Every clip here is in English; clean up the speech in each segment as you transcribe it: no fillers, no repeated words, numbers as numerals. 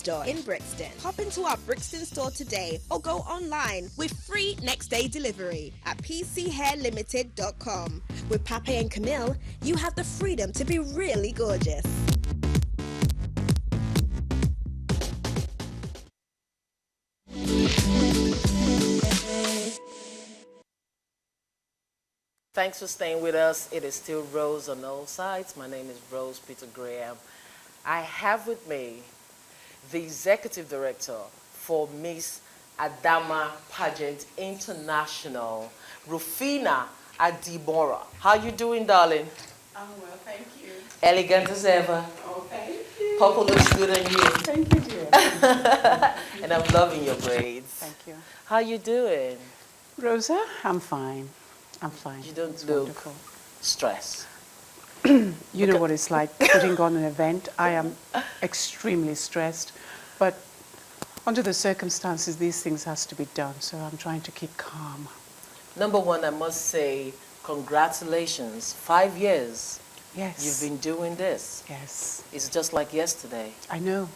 store in Brixton. Hop into our Brixton store today or go online with free next day delivery at pchairlimited.com. With Pape and Camille, you have the freedom to be really gorgeous. Thanks for staying with us. It is still Roseonallside. My name is Rose Peter Graham. I have with me the Executive Director for Miss Adanma Pageant International, Rufina Adibora. How you doing, darling? I'm well, thank you. Elegant as ever. Oh, thank you. Purple looks good on you. Thank you, dear. And I'm loving your braids. Thank you. How you doing? Rosa, I'm fine. I'm fine. You don't It's look wonderful. stressed. You know what it's like putting on an event. I am extremely stressed, but under the circumstances, these things has to be done, so I'm trying to keep calm. Number one, I must say, congratulations. 5 years. Yes. You've been doing this. Yes. It's just like yesterday. I know.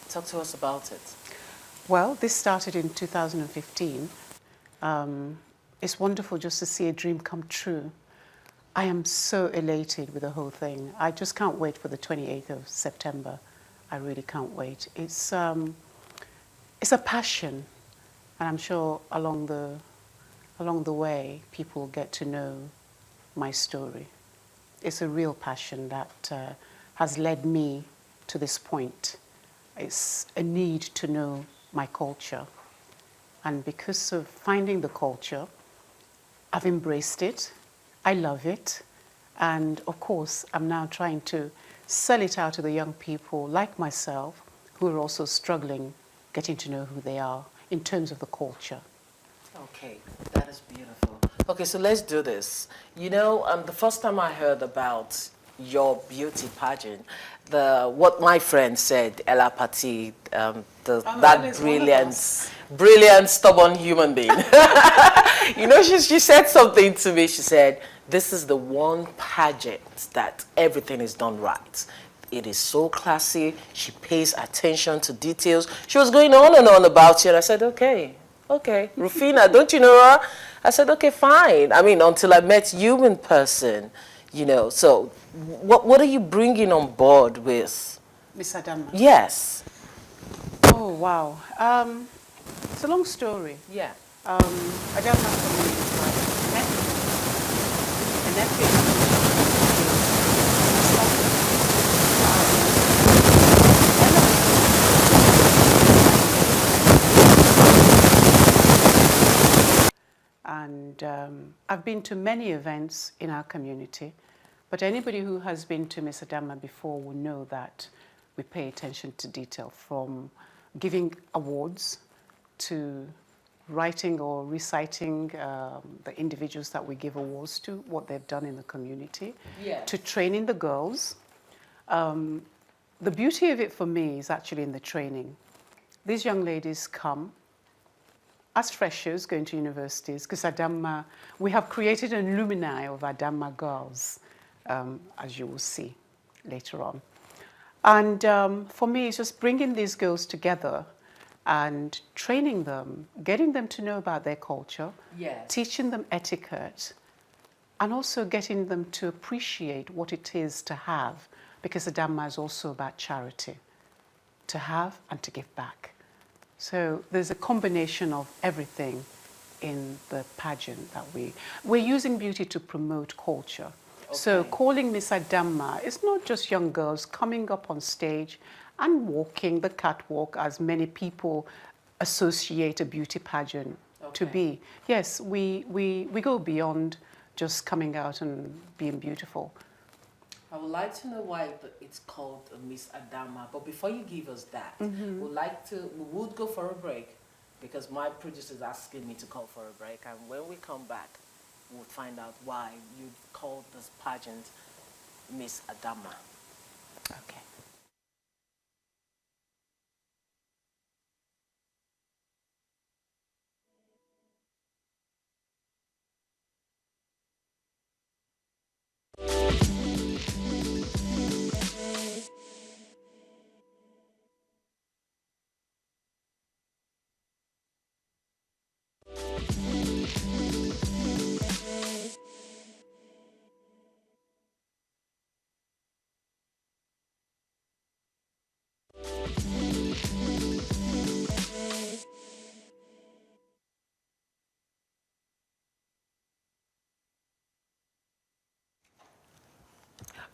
Talk to us about it. Well, this started in 2015. It's wonderful just to see a dream come true. I am so elated with the whole thing. I just can't wait for the 28th of September. I really can't wait. It's a passion, and I'm sure along the way, people get to know my story. It's a real passion that has led me to this point. It's a need to know my culture. And because of finding the culture, I've embraced it. I love it. And of course, I'm now trying to sell it out to the young people like myself who are also struggling getting to know who they are in terms of the culture. Okay, that is beautiful. Okay, so let's do this. You know, the first time I heard about your beauty pageant, what my friend said, Ella Patti, that brilliant, stubborn human being. You know, she said something to me. She said, this is the one pageant that everything is done right. It is so classy. She pays attention to details. She was going on and on about you, and I said, okay, Rufina, don't you know her? I said, okay, fine. I mean, until I met you in person, you know. So what are you bringing on board with Miss Adanma? Yes. Oh, wow. It's a long story. Yeah. Adanma for me is like a nephew. And I've been to many events in our community, but anybody who has been to Miss Adanma before will know that we pay attention to detail, from giving awards to writing or reciting the individuals that we give awards to, what they've done in the community, to training the girls. The beauty of it for me is actually in the training. These young ladies come as freshers going to universities, because Adanma, we have created an alumni of Adanma girls, as you will see later on. And for me, it's just bringing these girls together and training them, getting them to know about their culture, teaching them etiquette, and also getting them to appreciate what it is to have, because Adanma is also about charity, to have and to give back. So there's a combination of everything in the pageant that we're using beauty to promote culture. Okay. So calling Miss Adanma, it's not just young girls coming up on stage and walking the catwalk as many people associate a beauty pageant to be. Yes, we go beyond just coming out and being beautiful. I would like to know why it's called Miss Adanma, but before you give us that, we would go for a break, because my producer is asking me to call for a break, and when we come back, we'll find out why you called this pageant Miss Adanma. Okay.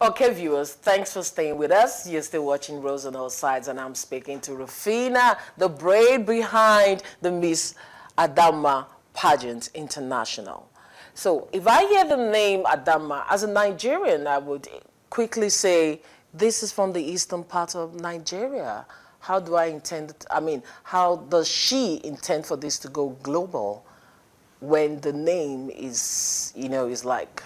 Okay, viewers, thanks for staying with us. You're still watching Roseonallside, and I'm speaking to Rufina, the brain behind the Miss Adanma Pageant International. So, if I hear the name Adanma, as a Nigerian, I would quickly say, this is from the eastern part of Nigeria. How do I intend, how does she intend for this to go global when the name is, is like,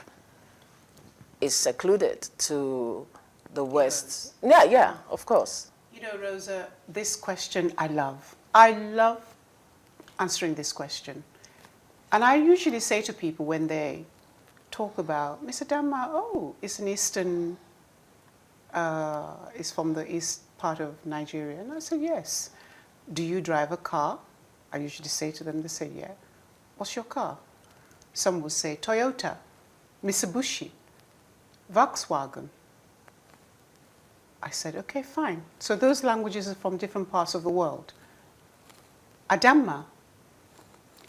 is secluded to the West? Yeah, yeah, of course. You know, Rosa, this question I love. I love answering this question. And I usually say to people when they talk about, Mr. Adanma, oh, it's an eastern, it's from the east part of Nigeria. And I said, yes. Do you drive a car? I usually say to them, they say, yeah. What's your car? Some will say Toyota, Mitsubishi, Volkswagen. I said, okay, fine. So those languages are from different parts of the world. Adanma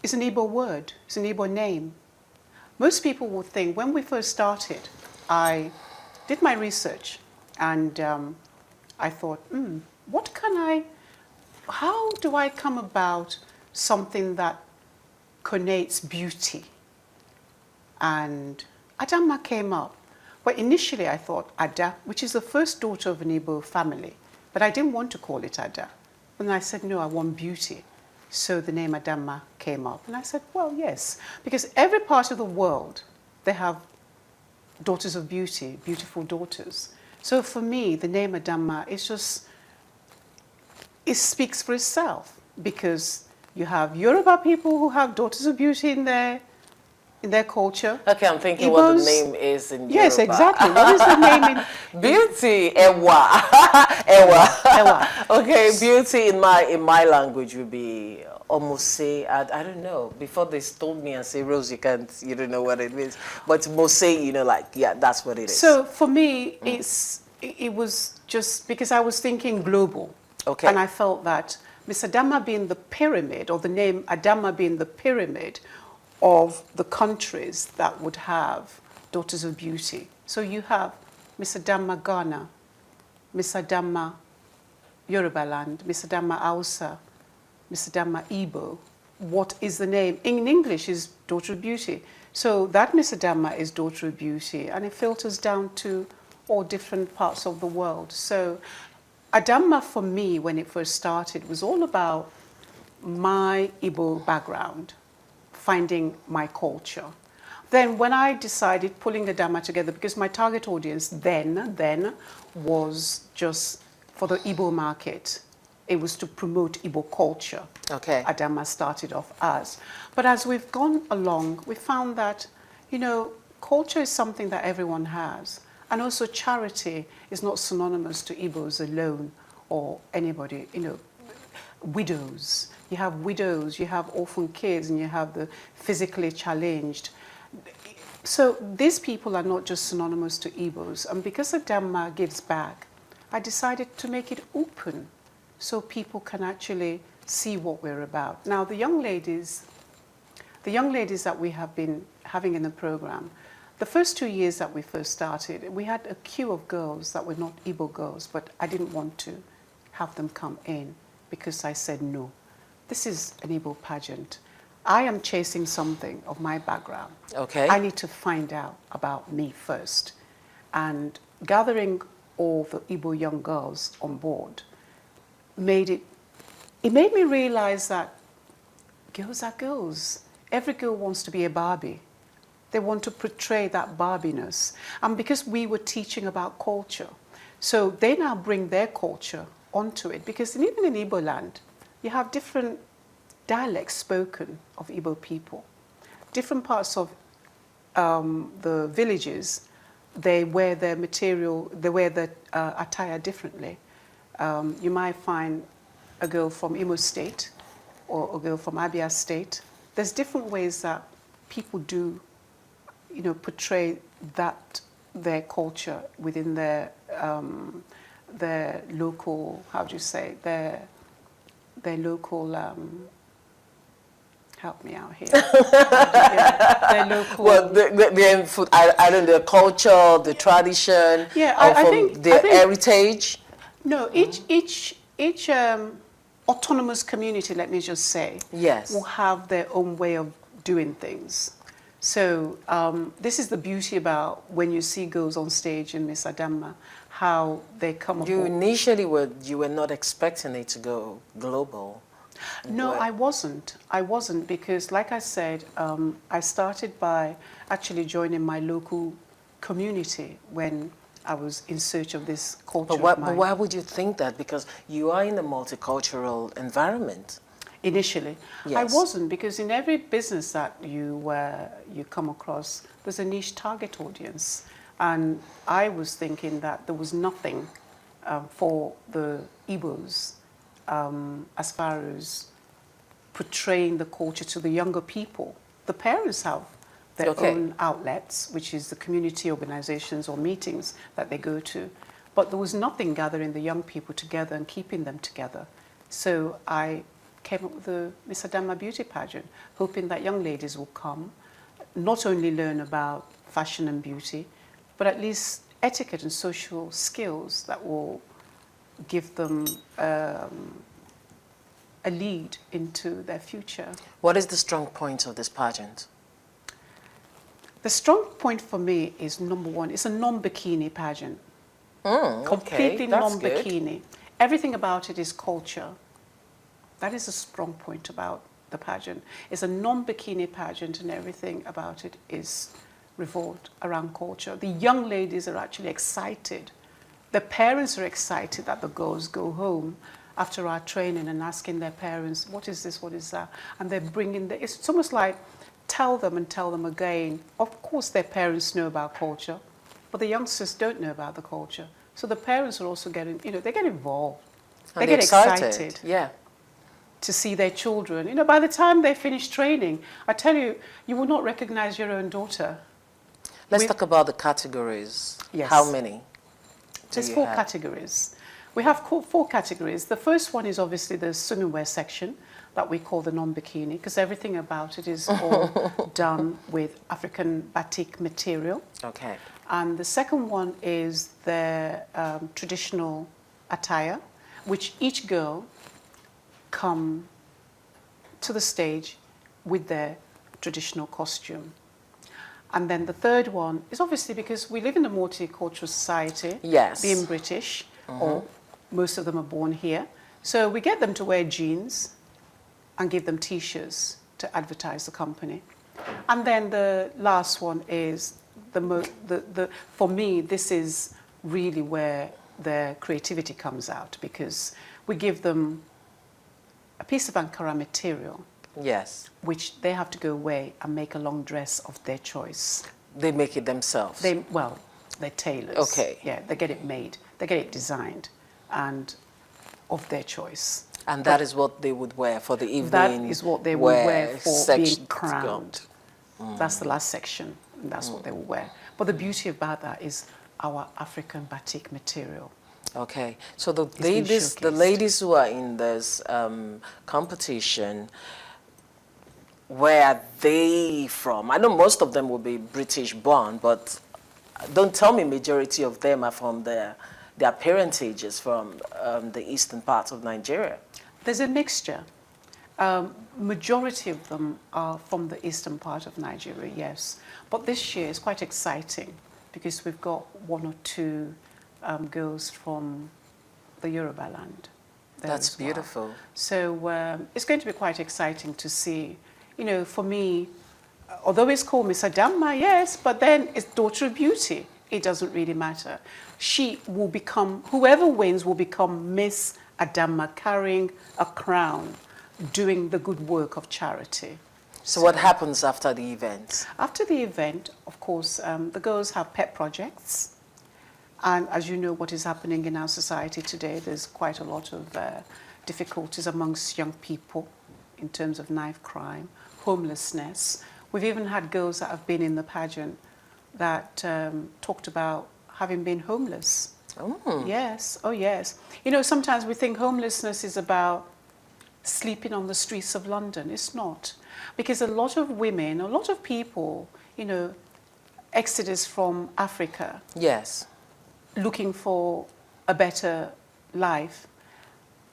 is an Igbo word, it's an Igbo name. Most people would think, when we first started, I did my research and I thought, how do I come about something that connotes beauty? And Adanma came up. But initially I thought Ada, which is the first daughter of an Igbo family, but I didn't want to call it Ada. And I said, no, I want beauty. So the name Adanma came up. And I said, well, yes, because every part of the world, they have daughters of beauty, beautiful daughters. So for me, the name Adanma is just, it speaks for itself, because you have Yoruba people who have daughters of beauty in their culture. Okay, I'm thinking what the name is in Yoruba. Yes, exactly. What is the name in beauty? Ewa. Ewa. Ewa. Okay, beauty in my language would be omose. I don't know. Before they told me and say, Rose, you don't know what it means. But mose, yeah, that's what it is. So for me, it was just because I was thinking global. Okay. And I felt that Miss Adanma being the pyramid, or the name Adanma being the pyramid of the countries that would have daughters of beauty. So you have Miss Adanma Ghana, Miss Adanma Yoruba land, Miss Adanma Hausa, Miss Adanma Igbo. What is the name? In English is daughter of beauty. So that Miss Adanma is daughter of beauty, and it filters down to all different parts of the world. So Adanma for me, when it first started, was all about my Igbo background, finding my culture. Then when I decided pulling Adanma together, because my target audience then was just for the Igbo market. It was to promote Igbo culture. Okay. Adanma started off as. But as we've gone along, we found that, culture is something that everyone has. And also charity is not synonymous to Igbos alone or anybody, widows. You have widows, you have orphan kids, and you have the physically challenged. So these people are not just synonymous to Igbos. And because Adanma gives back, I decided to make it open so people can actually see what we're about. Now, the young ladies that we have been having in the program, the first 2 years that we first started, we had a queue of girls that were not Igbo girls, but I didn't want to have them come in because I said, no, this is an Igbo pageant. I am chasing something of my background. Okay. I need to find out about me first. And gathering all the Igbo young girls on board made me realize that girls are girls. Every girl wants to be a Barbie. They want to portray that Barbiness. And because we were teaching about culture, so they now bring their culture onto it. Because even in Igbo land, you have different dialects spoken of Igbo people. Different parts of the villages, they wear their attire differently. You might find a girl from Imo State or a girl from Abia State. There's different ways that people do, portray their culture within their local, their local, Help me out here. Yeah, they're local. Well, the food, I don't know, the culture, the tradition, Yeah, or I from think their heritage. no. Each autonomous community, let me just say, Yes. will have their own way of doing things. So this is the beauty about when you see girls on stage in Miss Adanma, how they come You up. initially you were not expecting it to go global. No, Were- I wasn't because, like I said, I started by actually joining my local community when I was in search of this culture. But why would you think that? Because you are in a multicultural environment. Initially, Yes. I wasn't, because in every business that you come across, there's a niche target audience, and I was thinking that there was nothing for the Igbos as far as portraying the culture to the younger people. The parents have their own outlets, which is the community organizations or meetings that they go to, but there was nothing gathering the young people together and keeping them together. So I came up with the Miss Adanma beauty pageant, hoping that young ladies will come, not only learn about fashion and beauty, but at least etiquette and social skills that will give them a lead into their future. What is the strong point of this pageant? The strong point for me is, number one, it's a non-bikini pageant. Completely that's good. non-bikini. Everything about it is culture. That is a strong point about the pageant. It's a non-bikini pageant, and everything about it is revolved around culture. The young ladies are actually excited. The parents are excited that the girls go home after our training and asking their parents, what is this, what is that? And they're bringing it's almost like tell them and tell them again. Of course their parents know about culture, but the youngsters don't know about the culture. So the parents are also getting, they get involved. And they get excited. Yeah. To see their children. By the time they finish training, I tell you, you will not recognize your own daughter. Let's talk about the categories. Yes. How many? There's four categories. We have four categories. The first one is obviously the swimming wear section that we call the non-bikini, because everything about it is all done with African batik material. Okay. And the second one is the traditional attire, which each girl come to the stage with their traditional costume. And then the third one is obviously because we live in a multicultural society, yes, being British, or most of them are born here. So we get them to wear jeans and give them T-shirts to advertise the company. And then the last one is for me, this is really where their creativity comes out, because we give them a piece of Ankara material, yes, which they have to go away and make a long dress of their choice. They make it themselves? They're tailors. Okay. Yeah, they get it made, they get it designed, and of their choice. And that is what they would wear for the evening? That is what they would wear for being crowned. That's the last section, and that's what they will wear. But the beauty about that is our African batik material. Okay, so the ladies who are in this competition, where are they from? I know most of them will be British born, but don't tell me majority of them are from their parentage is from the eastern part of Nigeria. There's a mixture. Majority of them are from the eastern part of Nigeria, yes. But this year is quite exciting because we've got one or two girls from the Yoruba land. That's beautiful. Well. So it's going to be quite exciting to see. For me, although it's called Miss Adanma, yes, but then it's Daughter of Beauty. It doesn't really matter. She will become, whoever wins will become Miss Adanma, carrying a crown, doing the good work of charity. So what happens after the event? After the event, of course, the girls have pet projects. And as you know, what is happening in our society today, there's quite a lot of difficulties amongst young people in terms of knife crime, homelessness. We've even had girls that have been in the pageant that talked about having been homeless. Oh. Yes, oh yes. Sometimes we think homelessness is about sleeping on the streets of London. It's not. Because a lot of women, a lot of people, you know, exodus from Africa, Yes. looking for a better life,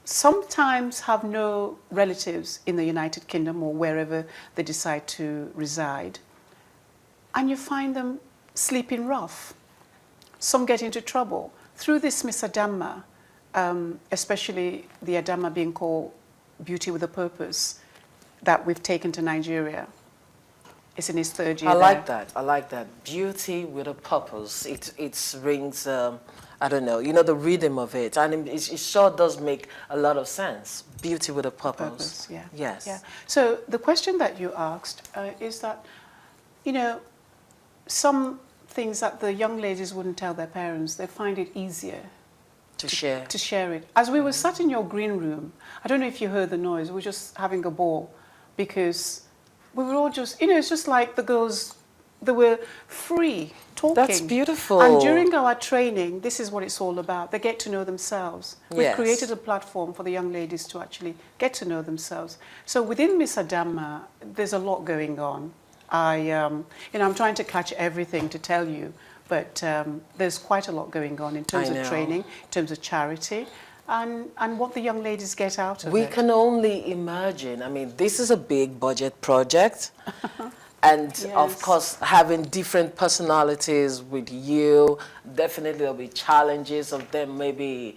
sometimes have no relatives in the United Kingdom or wherever they decide to reside. And you find them sleeping rough. Some get into trouble. Through this Miss Adanma, especially the Adanma being called Beauty with a Purpose, that we've taken to Nigeria. It's in its third year. I like that. I like that. Beauty with a purpose. It rings, I don't know, you know, the rhythm of it. And it sure does make a lot of sense. Beauty with a purpose. Yeah. Yes. Yeah. So the question that you asked is that, you know, some things that the young ladies wouldn't tell their parents, they find it easier To share. to share it. As we were sat in your green room, I don't know if you heard the noise, we were just having a ball because we were all just, you know, it's just like the girls, they were free talking. That's beautiful. And during our training, this is what it's all about. They get to know themselves. We've Yes. created a platform for the young ladies to actually get to know themselves. So within Miss Adanma, there's a lot going on. You know, I'm trying to catch everything to tell you, but there's quite a lot going on in terms I of know. training, in terms of charity, and what the young ladies get out of We it. can only imagine. I mean, this is a big budget project. And of Yes. course, having different personalities with you, definitely there'll be challenges of them maybe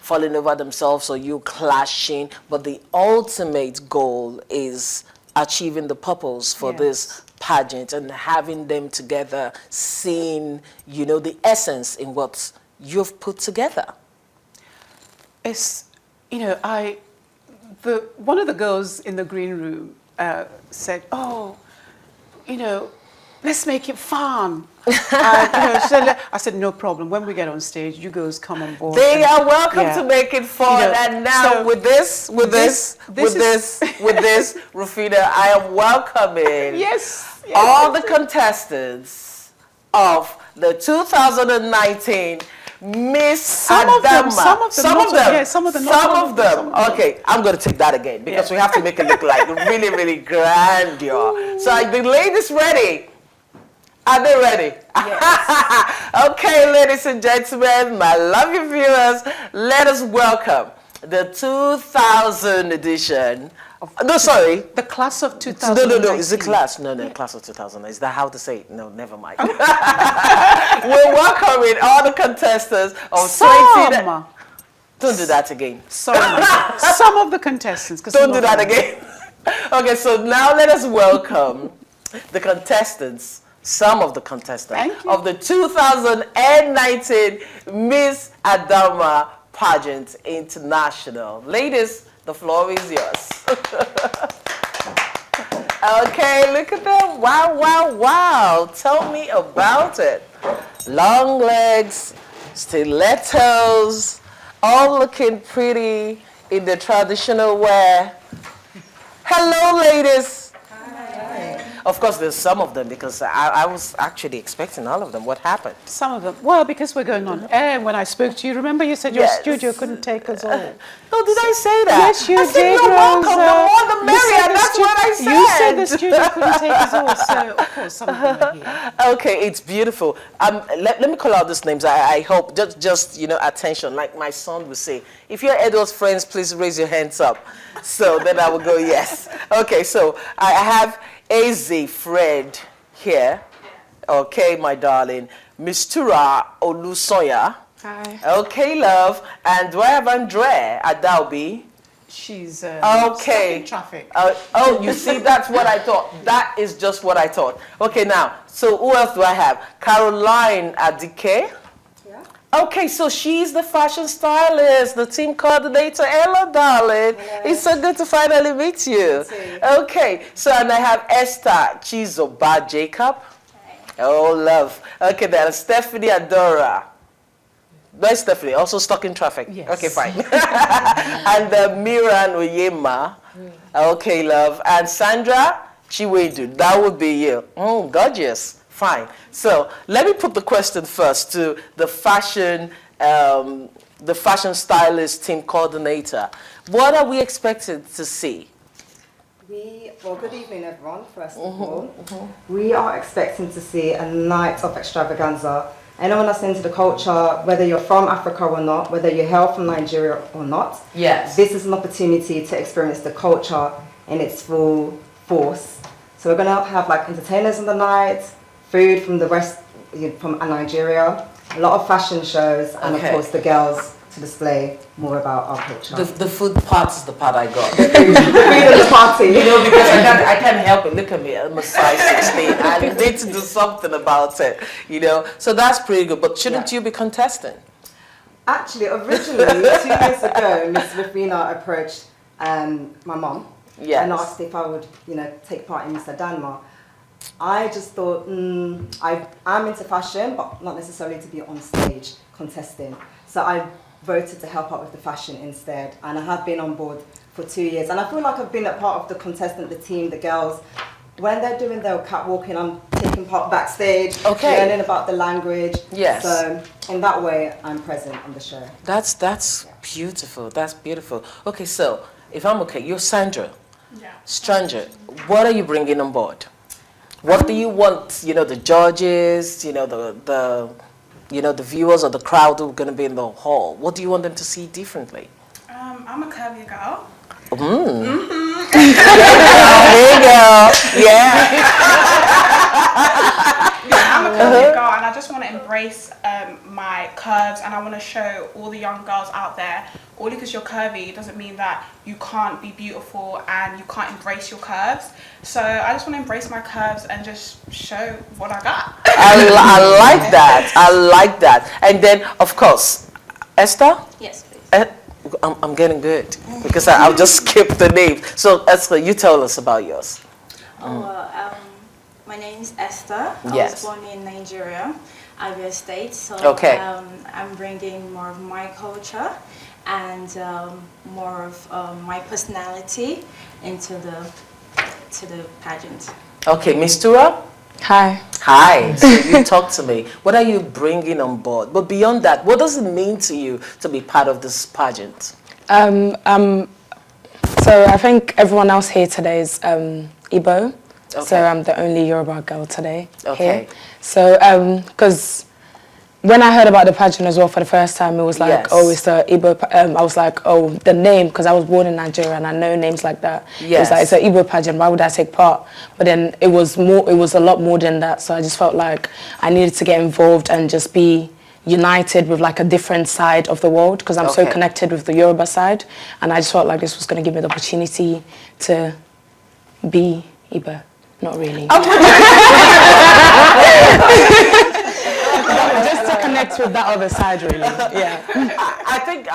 falling over themselves or you clashing. But the ultimate goal is achieving the purpose for Yes. this pageant and having them together, seeing, you know, the essence in what you've put together. It's, you know, one of the girls in the green room said, "Oh, you know, let's make it fun." You know, I said, "No problem. When we get on stage, you girls come on board." They are welcome Yeah. to make it fun. You know, And now so with this, Rufina, I am welcoming Yes. all the contestants of the 2019 Miss Some of Adanma. them, some of them, Some not of all- them. yeah, some of them, not Some all of of them, them. some of them. Okay, I'm going to take that again because Yeah. we have to make it look like really, really grandeur. So are the ladies ready? Are they ready? Okay, ladies and gentlemen, my lovely viewers, let us welcome the 2000 edition. No, sorry. The class of No, 2019. Is it class? No, class of 2000. Is that how to say it? No, never mind. We're welcoming all the contestants of 20. Some. Don't do that again. Sorry, some of the contestants. 'Cause Don't do some of that them- again. Okay, so now let us welcome the contestants, some of the contestants Thank you. of the 2019 Miss Adanma Pageant International. Ladies, the floor is yours. Okay, look at them. Wow, wow, wow. Tell me about it. Long legs, stilettos, all looking pretty in the traditional wear. Hello, ladies. Hi. Of course, there's some of them because I was actually expecting all of them. What happened? Some of them. Well, because we're going on air. When I spoke to you, remember you said your Yes. studio couldn't take us all. Oh, did I say that? Yes, you I said did, you're welcome. The Rosa. more the You merrier. said the That's what I said. You said the studio couldn't take us all, so of course some of them are here. Okay, it's beautiful. Let me call out these names. I hope just you know attention. Like my son would say, if you're Edward's friends, please raise your hands up. So then I will go yes. Okay, so I have AZ Fred here. Okay, my darling. Mistura Olusoya. Hi. Okay, love. And do I have Andre Adalbi? She's Okay. stuck in traffic. Oh, you see, that's what I thought. That is just what I thought. Okay, now, so who else do I have? Caroline Adike. Yeah. Okay, so she's the fashion stylist, the team coordinator. Hello, darling. Hello. It's so good to finally meet you. too. Okay, so and I have Esther Chizoba Jacob. Oh, love. Okay, then Stephanie Adora. Where's Stephanie? Also stuck in traffic. Yes. Okay, fine. And Miran Oyema. Okay, love. And Sandra Chiwedu. That would be you. Gorgeous. Fine. So let me put the question first to the fashion stylist team coordinator. What are we expected to see? Well, good evening, everyone, first of all. We are expecting to see a night of extravaganza. Anyone that's into the culture, whether you're from Africa or not, whether you hail from Nigeria or not, Yes. this is an opportunity to experience the culture in its full force. So we're going to have like entertainers on the night, food from the rest, from Nigeria, a lot of fashion shows, and of course the girls to display more about our culture. The food part is the part I got. The food and the party. You know, because I can't help it. Look at me, I'm a size 16. I need to do something about it, you know. So that's pretty good. But shouldn't you be contesting? Actually, originally, 2 years ago, Miss Rafina approached my mom and asked if I would, take part in Miss Adanma. I just thought, I'm into fashion, but not necessarily to be on stage contesting. So I voted to help out with the fashion instead, and I have been on board for 2 years. And I feel like I've been a part of the contestant, the team, the girls. When they're doing their catwalking, I'm taking part backstage, learning about the language. Yes. So in that way, I'm present on the show. That's beautiful. That's beautiful. Okay, so if I'm okay, you're Sandra. Yeah. Stranger, what are you bringing on board? What do you want, the judges, the viewers or the crowd who are going to be in the hall? What do you want them to see differently? I'm a curvy girl. There you go. Yeah. I'm a curvy girl, and I just want to embrace my curves, and I want to show all the young girls out there, all because you're curvy doesn't mean that you can't be beautiful and you can't embrace your curves. So I just want to embrace my curves and just show what I got. I like that. I like that. And then, of course, Esther? Yes, please. I'm getting good because I'll just skip the name. So Esther, you tell us about yours. My name is Esther. Yes. I was born in Nigeria, Abia State. So I'm bringing more of my culture and more of my personality into the pageant. Okay, Miss Tura? Hi. Hi. So you talk to me. What are you bringing on board? But beyond that, what does it mean to you to be part of this pageant? So I think everyone else here today is Igbo. Okay. So I'm the only Yoruba girl today Okay. here. So because when I heard about the pageant as well for the first time, it was like, oh, it's the Igbo. I was like, oh, the name, because I was born in Nigeria and I know names like that. Yes. It was like, it's an Igbo pageant. Why would I take part? But then it was more. It was a lot more than that. So I just felt like I needed to get involved and just be united with like a different side of the world, because I'm so connected with the Yoruba side, and I just felt like this was going to give me the opportunity to be Igbo. Not really. Just to connect with that other side, really. Yeah. I think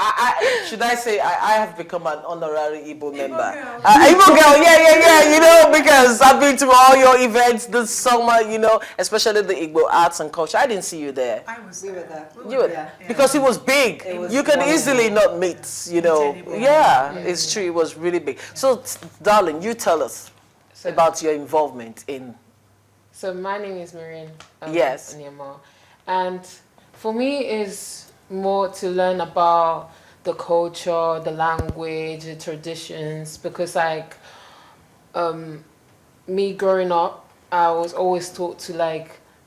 should I say I have become an honorary Igbo member. Igbo girl, yeah. Because I've been to all your events this summer, especially the Igbo arts and culture. I didn't see you there. We were there. You were there because it was big. You can easily not meet. It's true. It was really big. So, darling, you tell us about your involvement in. So my name is Marian. Yes. Onyema. And for me, it's more to learn about the culture, the language, the traditions, because like me growing up, I was always taught to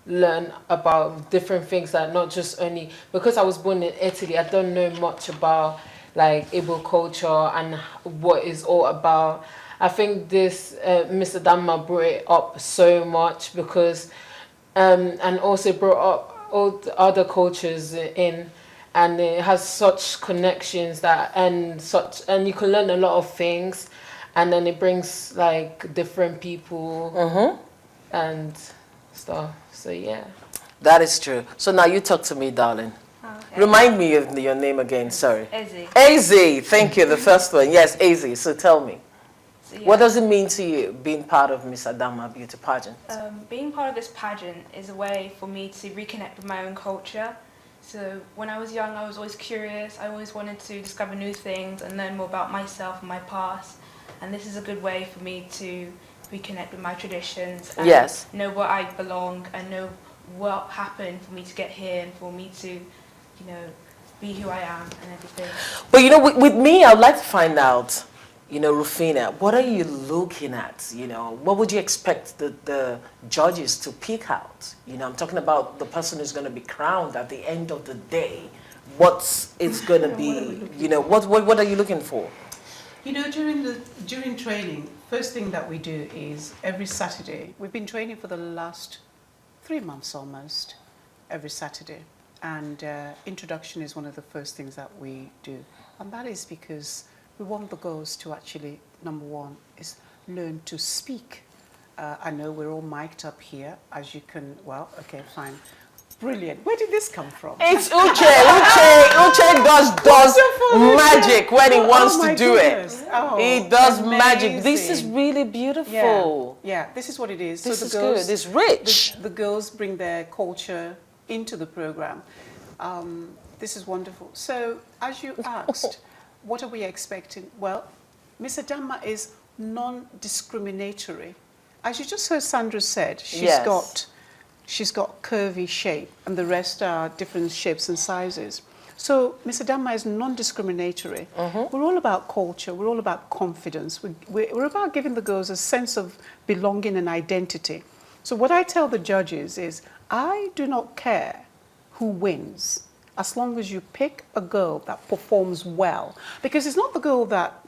learn about different things, that not just only because I was born in Italy, I don't know much about Igbo culture and what it's all about. I think this Miss Adanma brought it up so much because and also brought up all the other cultures in, and it has such connections and you can learn a lot of things, and then it brings different people and stuff. So yeah. That is true. So now you talk to me, darling. Okay. Remind me of your name again. Sorry. Eze. Eze. Thank you. The first one. Yes, Eze. So tell me. So, yeah. What does it mean to you being part of Miss Adanma Beauty Pageant? Being part of this pageant is a way for me to reconnect with my own culture. So when I was young, I was always curious. I always wanted to discover new things and learn more about myself and my past. And this is a good way for me to reconnect with my traditions and know where I belong and know what happened for me to get here and for me to, be who I am and everything. But you know, with me, I'd like to find out, you know, Rufina, what are you looking at? You know, what would you expect the judges to pick out? You know, I'm talking about the person who's going to be crowned at the end of the day. What's it's going to be? You know, what are you looking for? You know, during training, first thing that we do is every Saturday. We've been training for the last 3 months almost, every Saturday. And introduction is one of the first things that we do. And that is because we want the girls to actually, number one, is learn to speak. I know we're all mic'd up here, as you can, well, okay, fine. Brilliant. Where did this come from? It's Uche. Uche does magic when he wants to do it. Oh, he does magic. This is really beautiful. Yeah, this is what it is. This so is good. It's rich. The girls bring their culture into the program. This is wonderful. So, as you asked, what are we expecting? Well, Miss Adanma is non-discriminatory. As you just heard Sandra said, she's got curvy shape, and the rest are different shapes and sizes. So Miss Adanma is non-discriminatory. We're all about culture. We're all about confidence. We're about giving the girls a sense of belonging and identity. So what I tell the judges is, I do not care who wins, as long as you pick a girl that performs well. Because it's not the girl that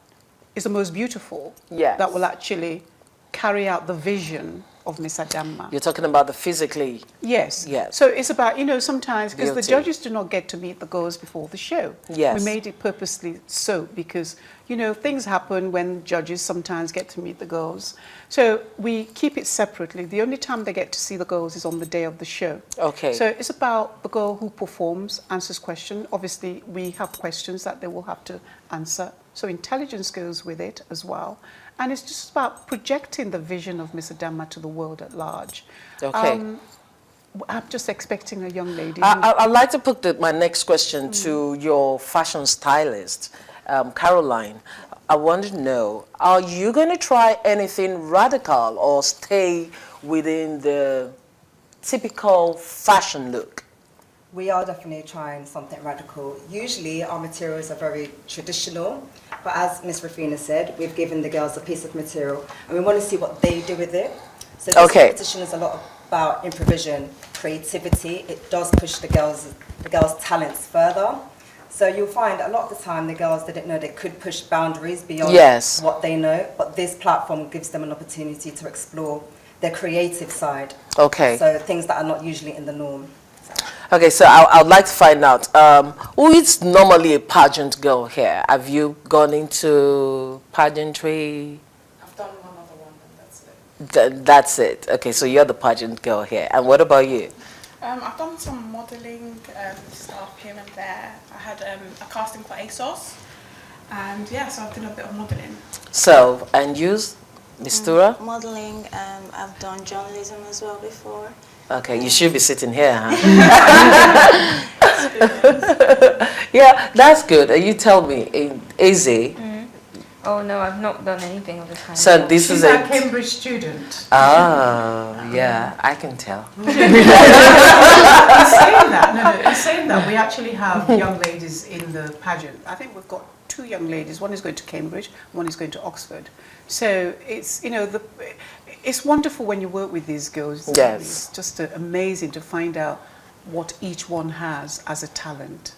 is the most beautiful that will actually carry out the vision of Miss Adanma. You're talking about the physically. Yes. So it's about, you know, sometimes, because the judges do not get to meet the girls before the show. Yes. We made it purposely so because, you know, things happen when judges sometimes get to meet the girls. So we keep it separately. The only time they get to see the girls is on the day of the show. Okay. So it's about the girl who performs, answers questions. Obviously, we have questions that they will have to answer. So intelligence goes with it as well. And it's just about projecting the vision of Miss Adanma to the world at large. Okay. I'm just expecting a young lady. I'd like to put my next question to your fashion stylist, Caroline. I want to know, are you going to try anything radical or stay within the typical fashion look? We are definitely trying something radical. Usually our materials are very traditional, but as Miss Rufina said, we've given the girls a piece of material and we want to see what they do with it. So this competition is a lot about improvisation, creativity. It does push the girls' talents further. So you'll find a lot of the time the girls didn't know they could push boundaries beyond what they know, but this platform gives them an opportunity to explore their creative side. Okay. So things that are not usually in the norm. Okay, so I'd like to find out, who is normally a pageant girl here? Have you gone into pageantry? I've done one other one and that's it. That's it. Okay, so you're the pageant girl here. And what about you? I've done some modelling stuff here and there. I had a casting for ASOS. And yeah, so I've done a bit of modelling. So, and you, Miss Tura? Modelling, I've done journalism as well before. Okay, you should be sitting here, huh? Yeah, that's good. You tell me, Izzy. Oh no, I've not done anything of the kind. So this is a Cambridge student. Oh, yeah, I can tell. In saying that, we actually have young ladies in the pageant. I think we've got 2 young ladies. One is going to Cambridge, one is going to Oxford. So it's, you know, it's wonderful when you work with these girls. Yes. It's just amazing to find out what each one has as a talent.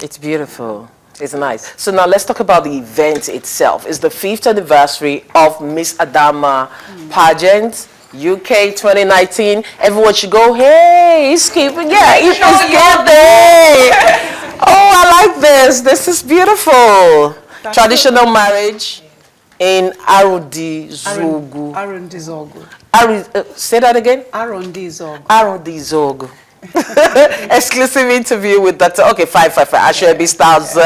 It's beautiful. It's nice. So now let's talk about the event itself. It's the 5th anniversary of Miss Adanma Pageant UK 2019. Everyone should go, hey, it's keeping, it's there. Oh, I like this. This is beautiful. That's Traditional marriage in Arundi Zogu. Arundi Zogu. Say that again? Arundi Zogu. Arundi Zogu. Exclusive interview with Dr. Okay, fine. Ashwebi Styles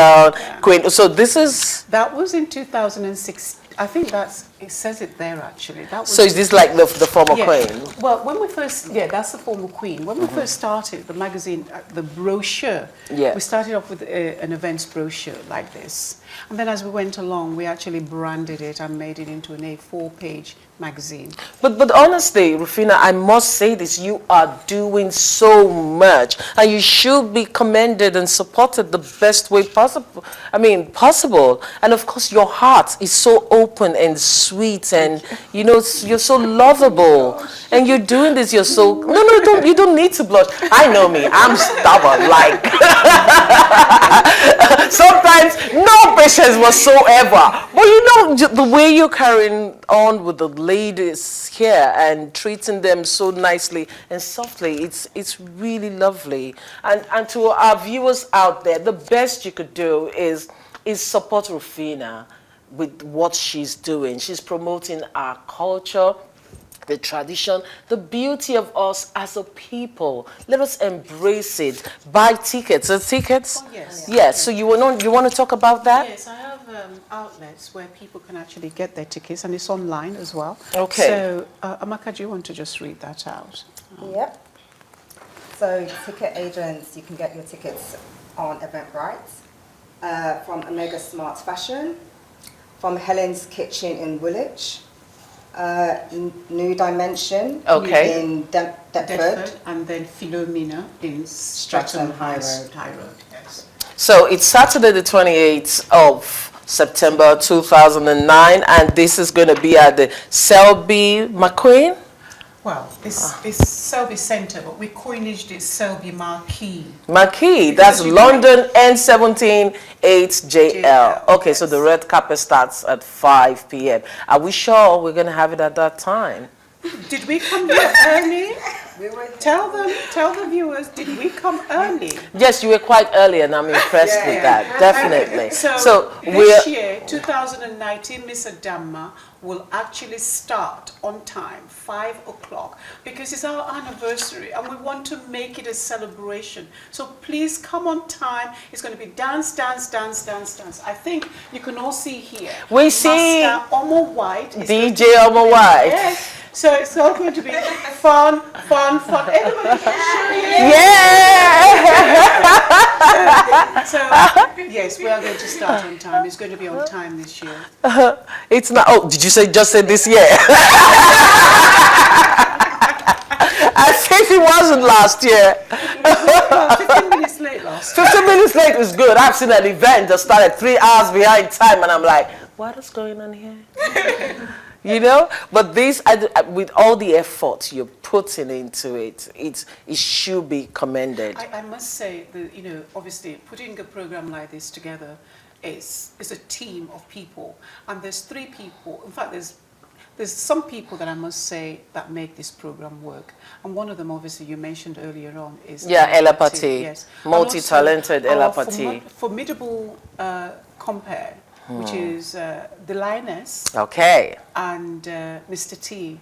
Queen. So this is... That was in 2006. I think it says it there actually. That was So is this like the former queen? Well, when we first, that's the former queen. When we first started the magazine, the brochure, we started off with an events brochure like this. And then as we went along, we actually branded it and made it into an A4-page magazine. But honestly, Rufina, I must say this, you are doing so much and you should be commended and supported the best way possible. Possible. And of course, your heart is so open and sweet and, you're so lovable. And you're doing this, you're so, you don't need to blush. I know me, I'm stubborn, like, sometimes no patience whatsoever. But the way you're carrying on with the ladies here and treating them so nicely and softly, it's really lovely. And to our viewers out there, the best you could do is support Rufina with what she's doing. She's promoting our culture, the tradition, the beauty of us as a people. Let us embrace it. Buy tickets. The tickets? Oh, yes. Yes. So you want to talk about that? Yes, I have outlets where people can actually get their tickets, and it's online as well. Okay. So, Amaka, do you want to just read that out? Yep. So ticket agents, you can get your tickets on Eventbrite, from Omega Smart Fashion, from Helen's Kitchen in Woolwich, New Dimension in Deptford, and then Philomena in Streatham High Road. Yes. So it's Saturday the 28th of September 2009, and this is going to be at the Selby McQueen. Well, it's Selby Centre, but we coinaged it Selby Marquee. Marquee, that's London N17 8JL. Okay, so the red carpet starts at 5 p.m. Are we sure we're going to have it at that time? Did we come here early? Tell the viewers, did we come early? Yes, you were quite early, and I'm impressed with that, definitely. So this year, 2019, Miss Adanma will actually start on time, 5 o'clock, because it's our anniversary and we want to make it a celebration. So please come on time. It's going to be dance, dance, dance, dance, dance. I think you can all see here. We see Master Omo White. DJ Omo White. Yes. So it's all going to be fun. Everybody So, yes, we are going to start on time. It's going to be on time this year. It's not. Oh, did you just say this year? I think it wasn't last year. 15 minutes late last 15 minutes late is good. I've seen an event that started 3 hours behind time, and I'm like, what is going on here? But this, with all the effort you're putting into it, it should be commended. I must say that, obviously putting a program like this together is a team of people, and there's 3 people. In fact, there's some people that I must say that make this program work, and one of them, obviously, you mentioned earlier on is Ella Patti, yes, multi-talented Ella Patti, formidable compare. Which is the Lioness. Okay. And Mr. T,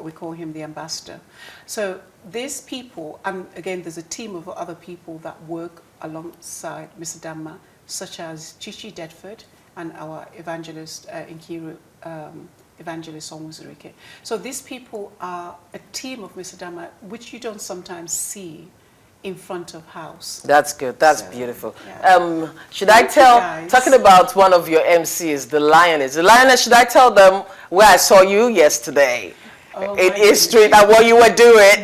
we call him the ambassador. So these people, and again, there's a team of other people that work alongside Mr. Adanma, such as Chichi Dedford and our evangelist, Nkiru, evangelist Onwuzurike. So these people are a team of Mr. Adanma, which you don't sometimes see in front of house. That's good. That's beautiful. Yeah. Should I tell, talking about one of your MCs, the Lioness, should I tell them where I saw you yesterday? In East Street and what you were doing?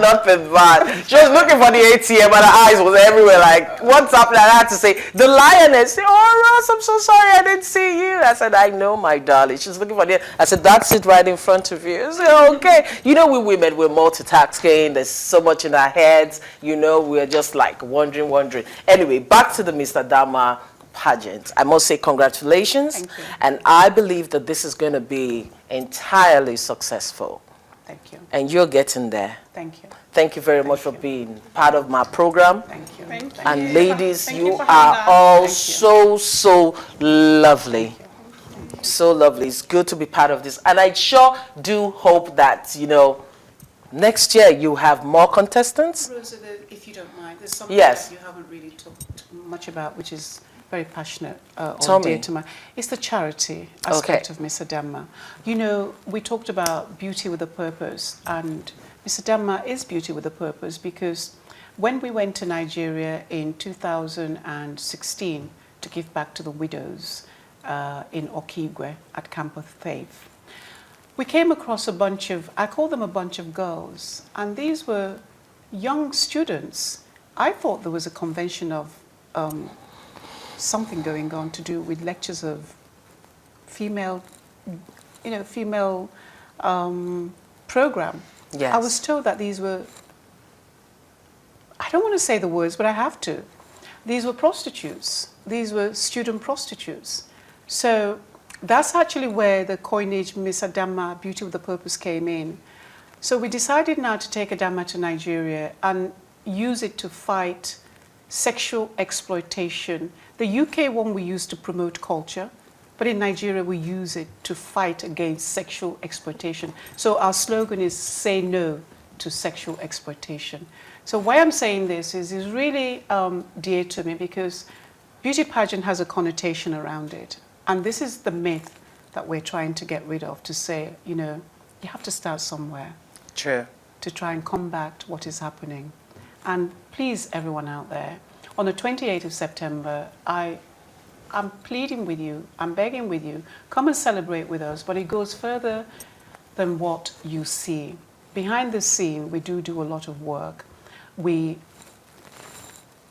Nothing bad. She was looking for the ATM and her eyes was everywhere like, what's up? And I had to say, the Lioness. Oh, Ross, I'm so sorry I didn't see you. I said, I know, my darling. She's looking for the, I said, that's it right in front of you. I said, okay. We women, we're multitasking. There's so much in our heads. We're just like wondering. Anyway, back to the Mr. Adanma pageant. I must say congratulations. Thank you. And I believe that this is going to be entirely successful. Thank you. And you're getting there. Thank you. Thank you very much for being part of my program. Thank you. And ladies, you are all so lovely. So lovely. It's good to be part of this. And I sure do hope that, next year you have more contestants. Rosa, if you don't mind, there's something Yes. that you haven't really talked much about, which is very passionate Tell or dear me. to my. It's the charity aspect of Miss Adanma. You know, we talked about beauty with a purpose, and Miss Adanma is beauty with a purpose because when we went to Nigeria in 2016 to give back to the widows in Okigwe at Camp of Faith, we came across a bunch of, I call them a bunch of girls, and these were young students. I thought there was a convention of something going on to do with lectures of female, program. Yes. I was told that these were, I don't want to say the words, but I have to. These were prostitutes. These were student prostitutes. So that's actually where the coinage Miss Adanma, Beauty with a Purpose, came in. So we decided now to take Adanma to Nigeria and use it to fight sexual exploitation. The UK one we use to promote culture, but in Nigeria we use it to fight against sexual exploitation. So our slogan is "Say No to Sexual Exploitation." So why I'm saying this is really dear to me because beauty pageant has a connotation around it. And this is the myth that we're trying to get rid of, to say, you know, you have to start somewhere. True. To try and combat what is happening. And please, everyone out there, on the 28th of September, I'm pleading with you, I'm begging with you, come and celebrate with us, but it goes further than what you see. Behind the scene, we do a lot of work.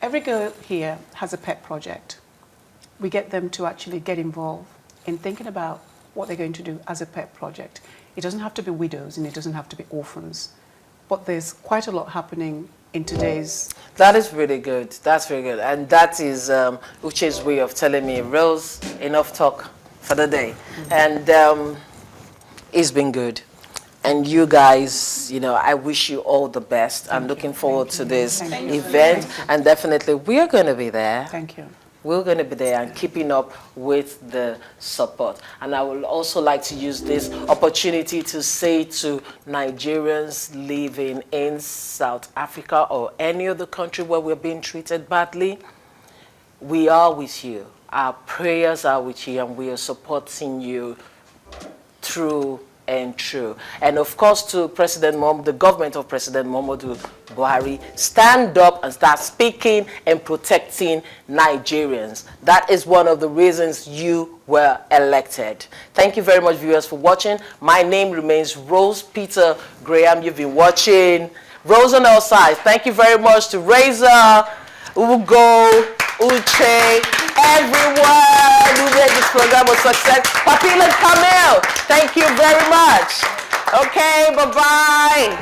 Every girl here has a pet project. We get them to actually get involved in thinking about what they're going to do as a pet project. It doesn't have to be widows and it doesn't have to be orphans, but there's quite a lot happening in today's... That is really good. That's really good. And that is Uche's way of telling me, Rose, enough talk for the day. And it's been good. And you guys, you know, I wish you all the best. I'm looking forward to this event. And definitely, we are going to be there. Thank you. We're going to be there and keeping up with the support. And I would also like to use this opportunity to say to Nigerians living in South Africa or any other country where we're being treated badly, we are with you. Our prayers are with you and we are supporting you through and true. And of course to the government of President Muhammadu Buhari, stand up and start speaking and protecting Nigerians. That is one of the reasons you were elected. Thank you very much, viewers, for watching. My name remains Rose Peter Graham. You've been watching Roseonallside. Thank you very much to Razor, Ugo, Uche, everyone who made this program a success. Papil and Camille, thank you very much. Okay, bye-bye.